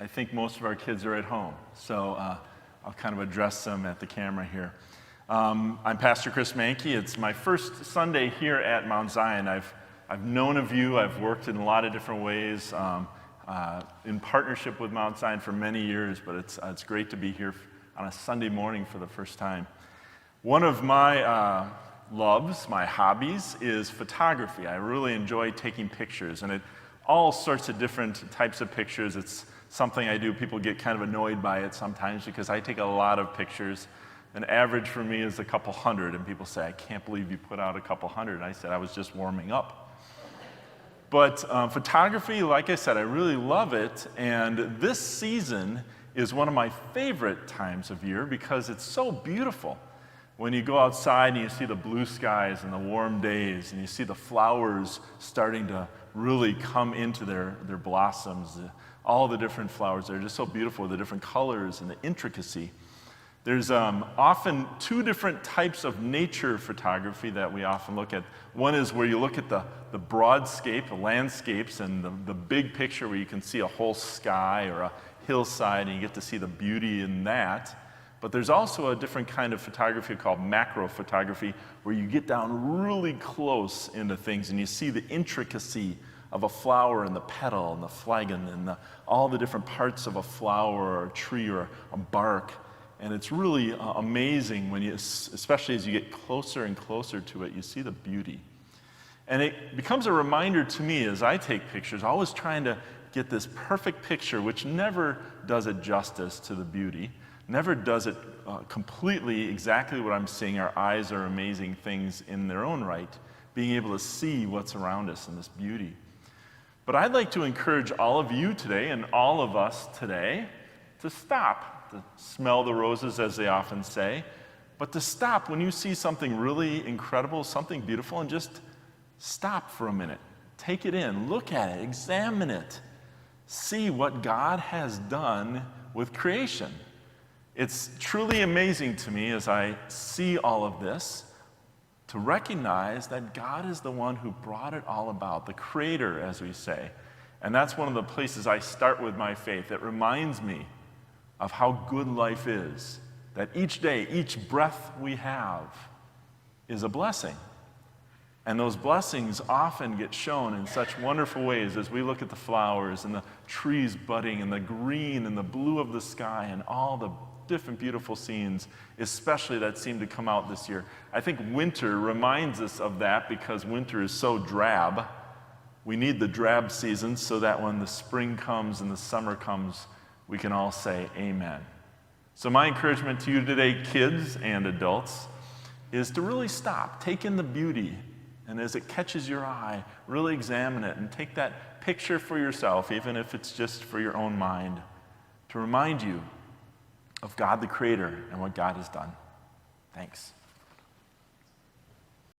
I think most of our kids are at home, so I'll kind of address them at the camera here. I'm Pastor Chris Manke. It's my first Sunday here at Mount Zion. I've known of you. I've worked in a lot of different ways in partnership with Mount Zion for many years, but it's great to be here on a Sunday morning for the first time. One of my loves, my hobbies, is photography. I really enjoy taking pictures, and all sorts of different types of pictures. It's something I do. People get kind of annoyed by it sometimes because I take a lot of pictures. An average for me is a couple hundred, and people say, I can't believe you put out a couple hundred. And I said, I was just warming up. But photography, like I said, I really love it, and this season is one of my favorite times of year because it's so beautiful. When you go outside and you see the blue skies and the warm days, and you see the flowers starting to really come into their blossoms, all the different flowers, they're just so beautiful, the different colors and the intricacy. There's often two different types of nature photography that we often look at. One is where you look at the broadscape, the landscapes, and the big picture where you can see a whole sky or a hillside and you get to see the beauty in that. But there's also a different kind of photography called macro photography where you get down really close into things and you see the intricacy of a flower and the petal and the flagon and all the different parts of a flower or a tree or a bark. And it's really amazing when especially as you get closer and closer to it, you see the beauty. And it becomes a reminder to me as I take pictures, always trying to get this perfect picture, which never does it justice to the beauty, never does it completely exactly what I'm seeing. Our eyes are amazing things in their own right, being able to see what's around us in this beauty. But I'd like to encourage all of you today and all of us today to stop, to smell the roses, as they often say, but to stop when you see something really incredible, something beautiful, and just stop for a minute. Take it in, look at it, examine it, see what God has done with creation. It's truly amazing to me as I see all of this to recognize that God is the one who brought it all about, the creator, as we say. And that's one of the places I start with my faith. It reminds me of how good life is, that each day, each breath we have is a blessing. And those blessings often get shown in such wonderful ways as we look at the flowers and the trees budding and the green and the blue of the sky and all the different beautiful scenes, especially that seem to come out this year. I think winter reminds us of that because winter is so drab. We need the drab seasons so that when the spring comes and the summer comes, we can all say amen. So my encouragement to you today, kids and adults, is to really stop, take in the beauty, and as it catches your eye, really examine it and take that picture for yourself, even if it's just for your own mind, to remind you of God the Creator and what God has done. Thanks.